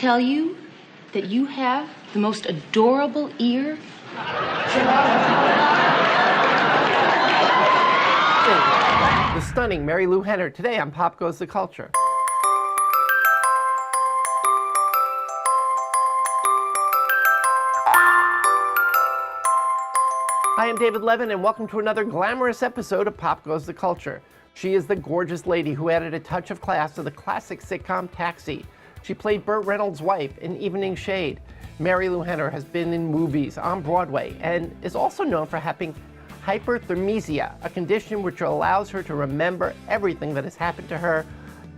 tell you that you have the most adorable ear? The stunning Marilu Henner today on Pop Goes the Culture. Hi, I'm David Levin, and welcome to another glamorous episode of Pop Goes the Culture. She is the gorgeous lady who added a touch of class to the classic sitcom Taxi. She played Burt Reynolds' wife in Evening Shade. Marilu Henner has been in movies on Broadway and is also known for having hyperthemisia, a condition which allows her to remember everything that has happened to her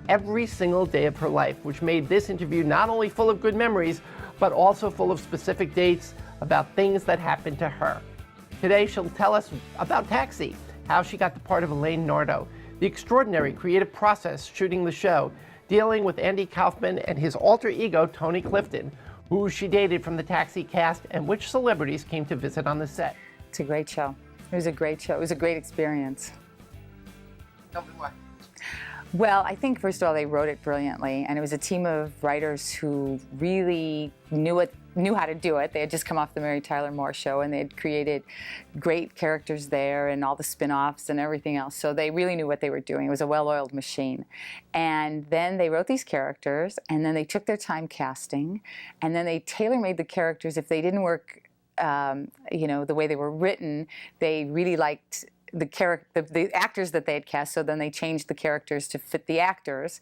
every single day of her life, which made this interview not only full of good memories, but also full of specific dates about things that happened to her. Today, she'll tell us about Taxi, how she got the part of Elaine Nardo, the extraordinary creative process shooting the show, dealing with Andy Kaufman and his alter ego, Tony Clifton, who she dated from the Taxi cast, and which celebrities came to visit on the set. It's a great show. It was a great show. It was a great experience. Tell me why. Well, I think, first of all, they wrote it brilliantly, and it was a team of writers who really knew how to do it. They had just come off the Mary Tyler Moore show, and they had created great characters there and all the spin-offs and everything else. So they really knew what they were doing. It was a well-oiled machine. And then they wrote these characters, and then they took their time casting, and then they tailor-made the characters. If they didn't work, the way they were written, they really liked the actors that they had cast, so then they changed the characters to fit the actors,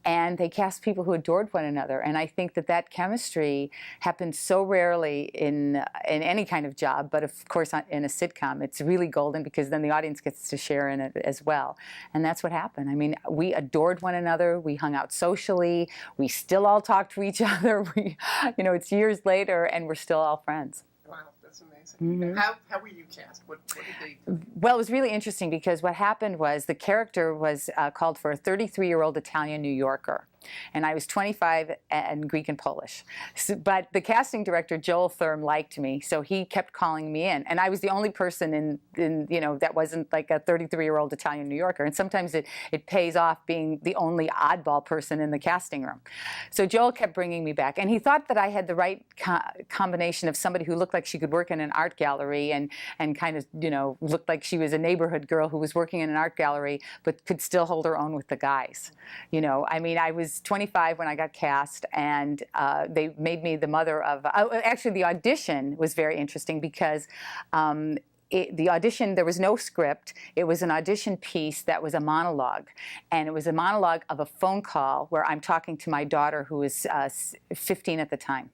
and they cast people who adored one another. And I think that chemistry happens so rarely in any kind of job, but of course in a sitcom, it's really golden because then the audience gets to share in it as well. And that's what happened. I mean, we adored one another. We hung out socially. We still all talk to each other. It's years later, and we're still all friends. Wow, that's amazing. Mm-hmm. How were you cast? What did they do? Well, it was really interesting because what happened was the character was called for a 33-year-old Italian New Yorker. And I was 25 and Greek and Polish. But the casting director, Joel Thurm, liked me, so he kept calling me in. And I was the only person in that wasn't like a 33-year-old Italian New Yorker. And sometimes it pays off being the only oddball person in the casting room. So Joel kept bringing me back. And he thought that I had the right combination of somebody who looked like she could work in an art gallery and kind of, looked like she was a neighborhood girl who was working in an art gallery, but could still hold her own with the guys. I was 25 when I got cast, and they made me the mother of. Actually, the audition was very interesting because the audition, there was no script. It was an audition piece that was a monologue, and it was a monologue of a phone call where I'm talking to my daughter, who was 15 at the time.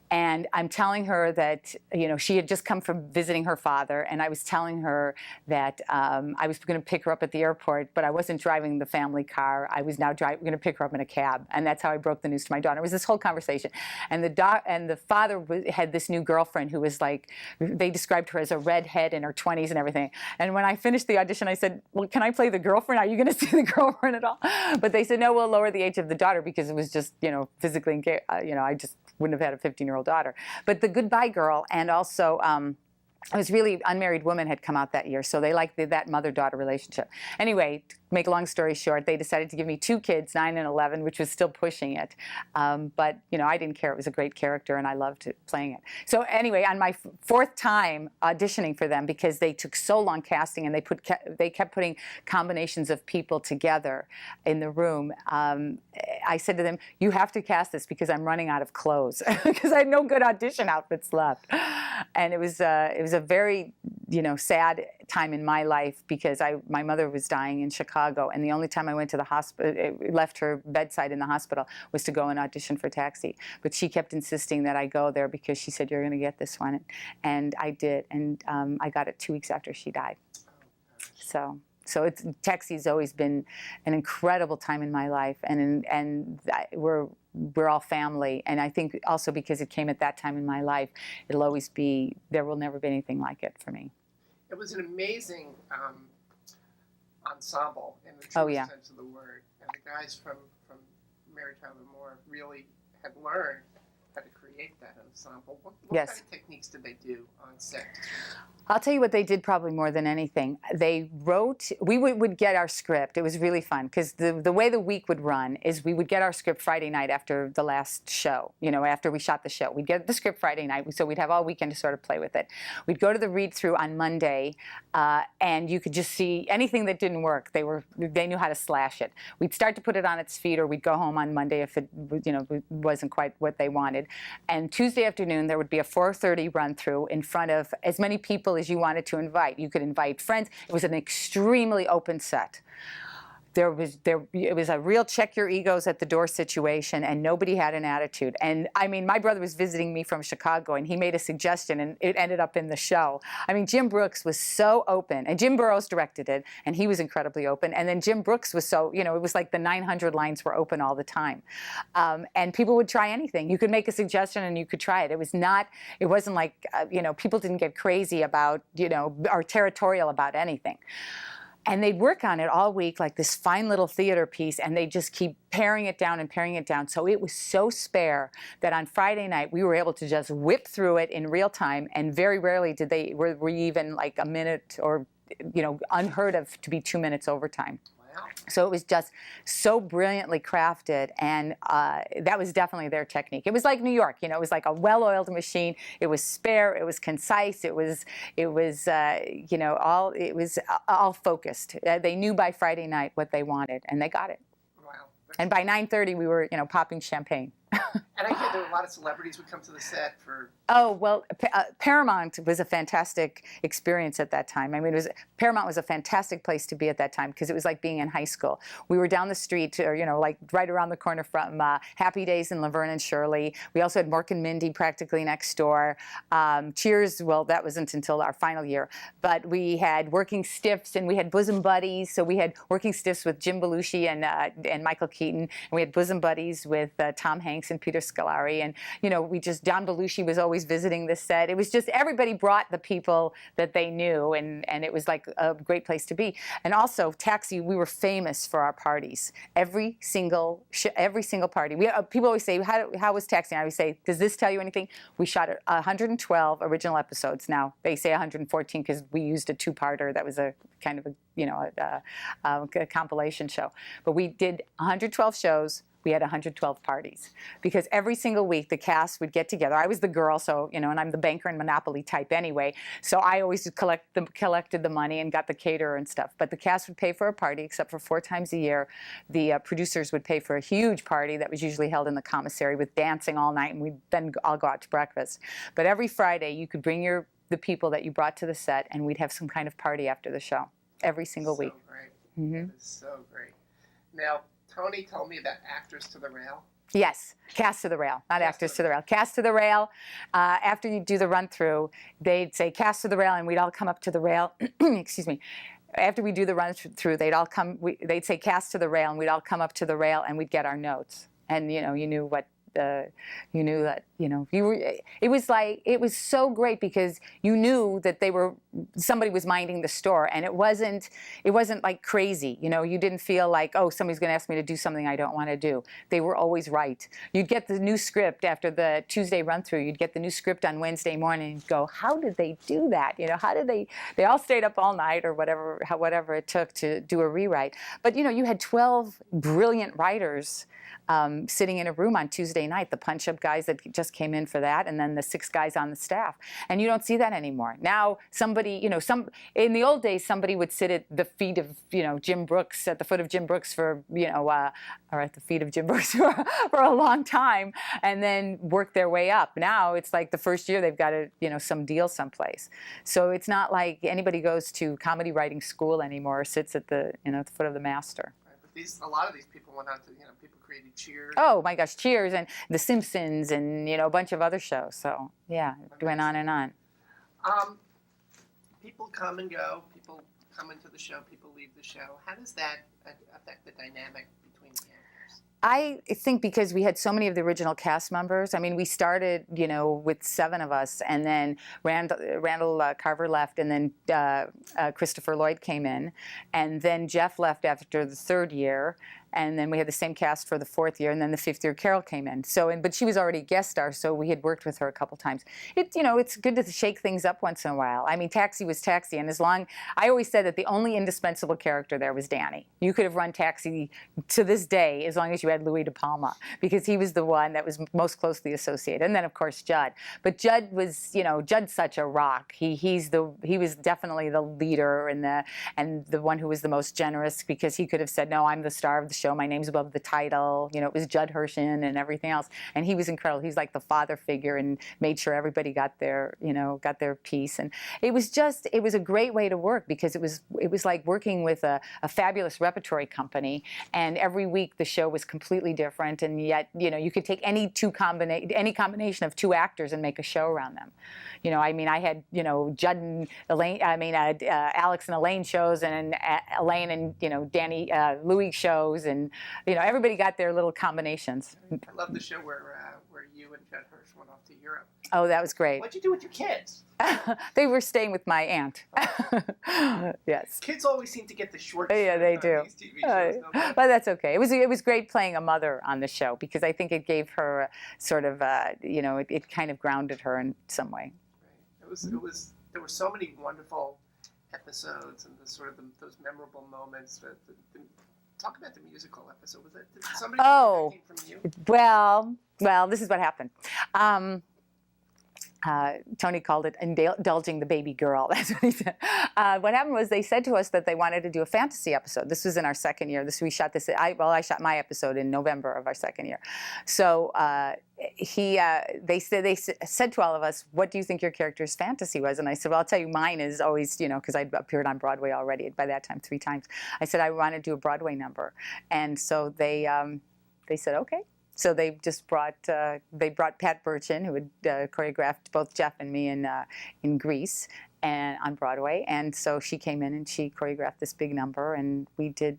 And I'm telling her that, she had just come from visiting her father, and I was telling her that I was going to pick her up at the airport, but I wasn't driving the family car. I was now going to pick her up in a cab, and that's how I broke the news to my daughter. It was this whole conversation. And the father had this new girlfriend who was like, they described her as a redhead in her 20s and everything. And when I finished the audition, I said, well, can I play the girlfriend? Are you going to see the girlfriend at all? But they said, no, we'll lower the age of the daughter because it was just, physically, I just wouldn't have had a 15-year-old daughter. But the Goodbye Girl, and also it was really Unmarried Woman had come out that year, so they liked that mother-daughter relationship. Anyway, to make a long story short, they decided to give me 2 kids, 9 and 11, which was still pushing it. But, I didn't care. It was a great character, and I loved playing it. So anyway, on my 4th time auditioning for them, because they took so long casting, and they kept putting combinations of people together in the room, I said to them, you have to cast this because I'm running out of clothes, because I had no good audition outfits left. And it was a very, sad time in my life because my mother was dying in Chicago, and the only time I went to the hospital, left her bedside in the hospital, was to go and audition for Taxi. But she kept insisting that I go there because she said, you're going to get this one. And I did, and I got it 2 weeks after she died. So Taxi's always been an incredible time in my life, and we're all family. And I think also because it came at that time in my life, there will never be anything like it for me. It was an amazing ensemble in the truest sense of the word, and the guys from Mary Tyler Moore really had learned how to create create that ensemble. What Yes. kind of techniques did they do on set? I'll tell you what they did probably more than anything. They wrote, we would get our script. It was really fun because the way the week would run is we would get our script Friday night after the last show, after we shot the show. We'd get the script Friday night, so we'd have all weekend to sort of play with it. We'd go to the read-through on Monday, and you could just see anything that didn't work. They knew how to slash it. We'd start to put it on its feet, or we'd go home on Monday if it wasn't quite what they wanted. And Tuesday afternoon, there would be a 4:30 run-through in front of as many people as you wanted to invite. You could invite friends. It was an extremely open set. It was a real check your egos at the door situation, and nobody had an attitude. And I mean, my brother was visiting me from Chicago, and he made a suggestion, and it ended up in the show. I mean, Jim Brooks was so open, and Jim Burrows directed it, and he was incredibly open. And then Jim Brooks was so, it was like the 900 lines were open all the time, and people would try anything. You could make a suggestion, and you could try it. It wasn't like people didn't get crazy about or territorial about anything. And they'd work on it all week, like this fine little theater piece, and they'd just keep paring it down and paring it down. So it was so spare that on Friday night, we were able to just whip through it in real time, and very rarely were we even like a minute or, unheard of to be 2 minutes overtime. So it was just so brilliantly crafted, and that was definitely their technique. It was like New York, it was like a well-oiled machine. It was spare, it was concise, it was all focused. They knew by Friday night what they wanted, and they got it. Wow. And by 9:30, we were, popping champagne. And I hear there were a lot of celebrities would come to the set for... Oh, well, Paramount was a fantastic experience at that time. I mean, Paramount was a fantastic place to be at that time because it was like being in high school. We were down the street, or, like right around the corner from Happy Days and Laverne and Shirley. We also had Mork and Mindy practically next door. Cheers, well, that wasn't until our final year. But we had Working Stiffs, and we had Bosom Buddies. So we had Working Stiffs with Jim Belushi and Michael Keaton. And we had Bosom Buddies with Tom Hanks and Peter Scolari. And, John Belushi was always visiting the set. It was just everybody brought the people that they knew, and it was like a great place to be. And also, Taxi, we were famous for our parties. Every single party. People always say, how was Taxi? And I always say, does this tell you anything? We shot 112 original episodes. Now, they say 114 because we used a two-parter that was a kind of a compilation show. But we did 112 shows. We had 112 parties because every single week the cast would get together. I was the girl, so and I'm the banker and Monopoly type anyway. So I always collected the money and got the caterer and stuff. But the cast would pay for a party, except for 4 times a year. The producers would pay for a huge party that was usually held in the commissary with dancing all night, and we'd then all go out to breakfast. But every Friday you could bring the people that you brought to the set, and we'd have some kind of party after the show every single week. So great. Mm-hmm. That is so great. Now, Tony told me about Actors to the Rail. Yes, Cast to the Rail, not Actors to the Rail. Cast to the Rail. After you do the run-through, they'd say Cast to the Rail, and we'd all come up to the rail. Excuse me. After we do the run-through, they'd say Cast to the Rail, and we'd all come up to the rail, and we'd get our notes. And, you knew what you knew that it was so great because you knew that somebody was minding the store, and it wasn't like crazy. You didn't feel like, oh, somebody's going to ask me to do something I don't want to do. They were always right. You'd get the new script after the Tuesday run through. You'd get the new script on Wednesday morning and go, how did they do that? How did they all stayed up all night or whatever it took to do a rewrite. But you had 12 brilliant writers sitting in a room on Tuesday night, the punch-up guys that just came in for that, and then the 6 guys on the staff. And you don't see that anymore. Now, somebody, in the old days, somebody would sit at the feet of, Jim Brooks, at the foot of Jim Brooks for, or at the feet of Jim Brooks for a long time, and then work their way up. Now, it's like the first year they've got some deal someplace. So it's not like anybody goes to comedy writing school anymore or sits at the, the foot of the master. A lot of these people went on to, people created Cheers. Oh my gosh, Cheers and The Simpsons and, a bunch of other shows. So, yeah, it went on and on. People come and go. People come into the show. People leave the show. How does that affect the dynamic between the actors? I think because we had so many of the original cast members. I mean, we started, with 7 of us, and then Randall Carver left, and then Christopher Lloyd came in, and then Jeff left after the 3rd year. And then we had the same cast for the 4th year, and then the 5th year Carol came in. But she was already a guest star, so we had worked with her a couple times. It's good to shake things up once in a while. I mean, Taxi was Taxi, and I always said that the only indispensable character there was Danny. You could have run Taxi to this day as long as you had Louis De Palma, because he was the one that was most closely associated. And then of course Judd. But Judd was, Judd's such a rock. He was definitely the leader and the one who was the most generous, because he could have said, no, I'm the star of the show. My name's above the title. It was Judd Hirschen and everything else. And he was incredible. He's like the father figure and made sure everybody got their piece. And it was a great way to work, because it was like working with a fabulous repertory company. And every week the show was completely different. And yet, you could take any combination of 2 actors and make a show around them. I had, Judd and Elaine, Alex and Elaine shows, and Elaine and, Danny, Louis shows, and everybody got their little combinations. I love the show where you and Judd Hirsch went off to Europe. Oh, that was great. What'd you do with your kids? They were staying with my aunt. Yes. Kids always seem to get the short. Yeah, they do. These TV shows, but that's okay. It was great playing a mother on the show, because I think it gave her sort of it kind of grounded her in some way. Right. There were so many wonderful episodes, and those memorable moments. Talk about the musical episode. Did somebody take anything from you? Well, this is what happened. Tony called it indulging the baby girl. That's what he said. What happened was they said to us that they wanted to do a fantasy episode. This was in our 2nd year. We shot this. I shot my episode in November of our 2nd year. So they said to all of us, "What do you think your character's fantasy was?" And I said, "Well, I'll tell you, mine is always, because I'd appeared on Broadway already by that time 3 times. I said I want to do a Broadway number, and so they said okay." So they just brought Pat Burchin, who had choreographed both Jeff and me in Grease and on Broadway, and so she came in and she choreographed this big number, and we did.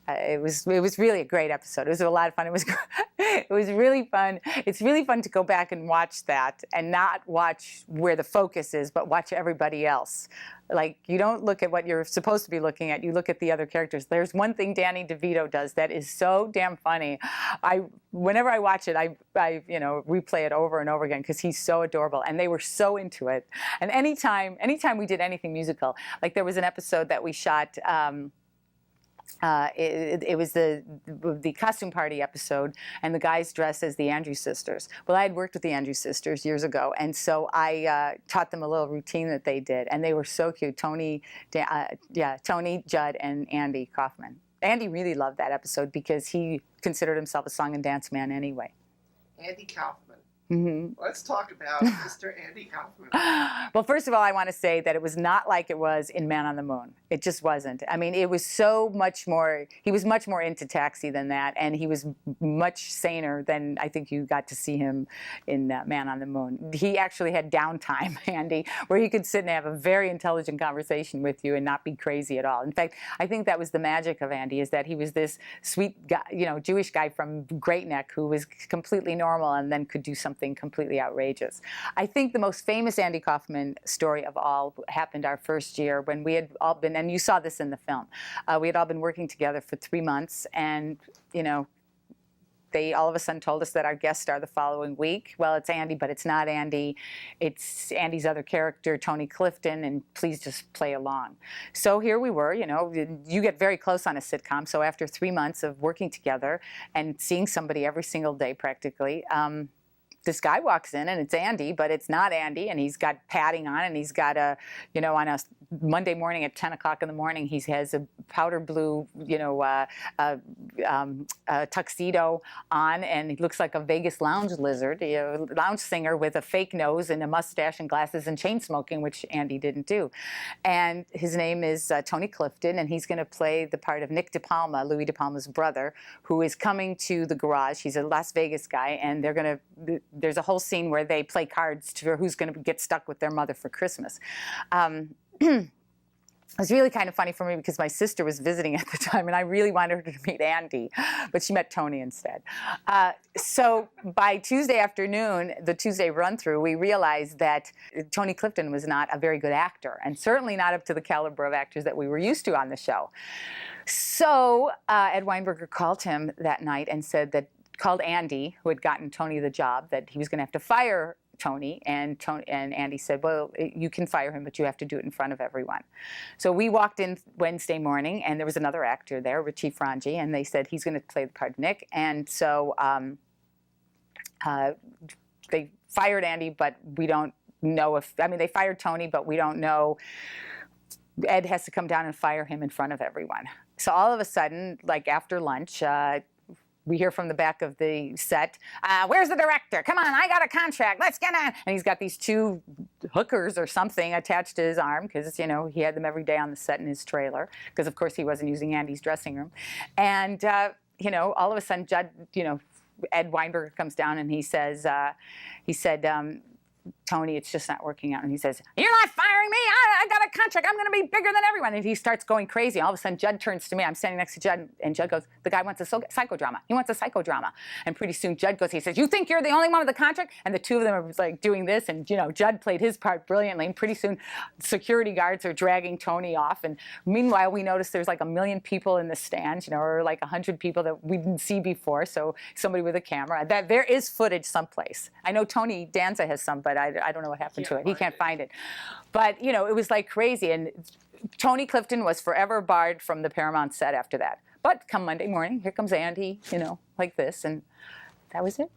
It was really a great episode. It was a lot of fun. It was really fun. It's really fun to go back and watch that, and not watch where the focus is, but watch everybody else. Like, you don't look at what you're supposed to be looking at. You look at the other characters. There's one thing Danny DeVito does that is so damn funny. Whenever I watch it, I replay it over and over again, because he's so adorable, and they were so into it. And anytime we did anything musical, like there was an episode that we shot. It was the costume party episode, and the guys dressed as the Andrews sisters. Well, I had worked with the Andrews sisters years ago, and so I taught them a little routine that they did, and they were so cute. Tony, Judd, and Andy Kaufman. Andy really loved that episode because he considered himself a song and dance man anyway. Andy Kaufman. Mm-hmm. Let's talk about Mr. Andy Kaufman. Well, first of all, I want to say that it was not like it was in Man on the Moon. It just wasn't. I mean, it was so much more, he was much more into Taxi than that, and he was much saner than I think you got to see him in Man on the Moon. He actually had downtime, Andy, where he could sit and have a very intelligent conversation with you and not be crazy at all. In fact, I think that was the magic of Andy, is that he was this sweet guy, Jewish guy from Great Neck who was completely normal and then could do something completely outrageous. I think the most famous Andy Kaufman story of all happened our first year, when we had all been, and you saw this in the film, we had all been working together for 3 months, and they all of a sudden told us that our guest star the following week, well, it's Andy, but it's not Andy. It's Andy's other character, Tony Clifton, and please just play along. So here we were, you get very close on a sitcom. So after 3 months of working together and seeing somebody every single day practically, this guy walks in, and it's Andy, but it's not Andy, and he's got padding on, and he's got on a Monday morning at 10 o'clock in the morning, he has a powder blue, tuxedo on, and he looks like a Vegas lounge lizard, lounge singer with a fake nose and a mustache and glasses and chain smoking, which Andy didn't do. And his name is Tony Clifton, and he's going to play the part of Nick De Palma, Louis De Palma's brother, who is coming to the garage. He's a Las Vegas guy, and there's a whole scene where they play cards to who's going to get stuck with their mother for Christmas. It was really kind of funny for me because my sister was visiting at the time, and I really wanted her to meet Andy, but she met Tony instead. So by Tuesday afternoon, the Tuesday run-through, we realized that Tony Clifton was not a very good actor, and certainly not up to the caliber of actors that we were used to on the show. So Ed Weinberger called him that night and called Andy, who had gotten Tony the job, that he was going to have to fire Tony, and Andy said, well, you can fire him, but you have to do it in front of everyone. So we walked in Wednesday morning, and there was another actor there, Richie Frangi, and they said he's going to play the part of Nick. And so they fired Andy, but we don't know they fired Tony, but we don't know. Ed has to come down and fire him in front of everyone. So all of a sudden, like after lunch, we hear from the back of the set, where's the director? Come on, I got a contract. Let's get on. And he's got these two hookers or something attached to his arm because, he had them every day on the set in his trailer because, of course, he wasn't using Andy's dressing room. And, all of a sudden, Judd, Ed Weinberger comes down and he said, Tony, it's just not working out. And he says, you're not firing me. I got a contract. I'm going to be bigger than everyone. And he starts going crazy. All of a sudden, Judd turns to me. I'm standing next to Judd. And Judd goes, the guy wants a psychodrama. He wants a psychodrama. And pretty soon, Judd goes, he says, you think you're the only one with the contract? And the two of them are like doing this. And, Judd played his part brilliantly. And pretty soon, security guards are dragging Tony off. And meanwhile, we notice there's like 1 million people in the stands, or like 100 people that we didn't see before. So somebody with a camera. That there is footage someplace. I know Tony Danza has some, but I don't know what happened to it. He can't find it. But, it was like crazy. And Tony Clifton was forever barred from the Paramount set after that. But come Monday morning, here comes Andy, like this. And that was it.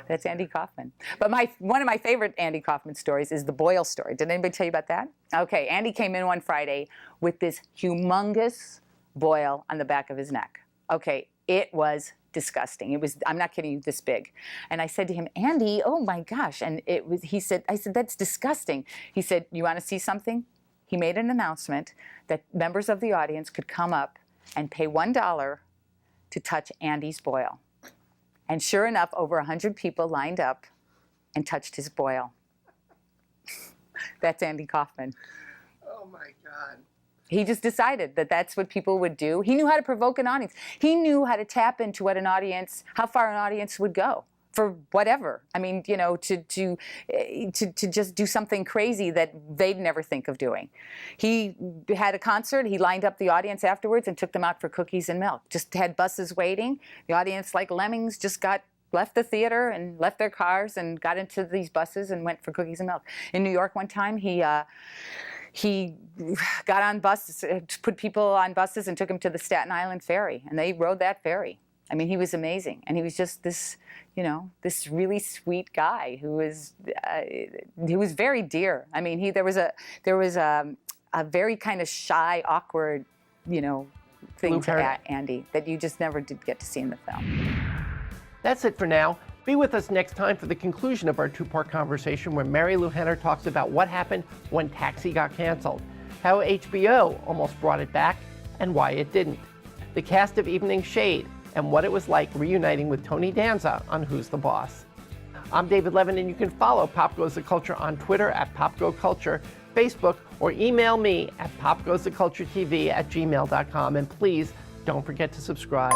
That's Andy Kaufman. But one of my favorite Andy Kaufman stories is the boil story. Did anybody tell you about that? Okay, Andy came in one Friday with this humongous boil on the back of his neck. Okay, it was disgusting. It was, I'm not kidding you, this big. And I said to him, Andy, oh my gosh. And I said, that's disgusting. He said, you want to see something? He made an announcement that members of the audience could come up and pay $1 to touch Andy's boil. And sure enough, over 100 people lined up and touched his boil. That's Andy Kaufman. Oh my God. He just decided that that's what people would do. He knew how to provoke an audience. He knew how to tap into what how far an audience would go for whatever. I mean, to just do something crazy that they'd never think of doing. He had a concert. He lined up the audience afterwards and took them out for cookies and milk. Just had buses waiting. The audience, like lemmings, just left the theater and left their cars and got into these buses and went for cookies and milk. In New York one time, he got on buses, put people on buses and took them to the Staten Island ferry, and they rode that ferry. I mean, he was amazing, and he was just this, this really sweet guy who was very dear. I mean, there was a very kind of shy, awkward, thing to Andy that you just never did get to see in the film. That's it for now. Be with us next time for the conclusion of our two-part conversation where Marilu Henner talks about what happened when Taxi got canceled, how HBO almost brought it back, and why it didn't, the cast of Evening Shade, and what it was like reuniting with Tony Danza on Who's the Boss. I'm David Levin, and you can follow Pop Goes the Culture on Twitter at PopGoCulture, Facebook, or email me at popgoestheculturetv@gmail.com. And please don't forget to subscribe.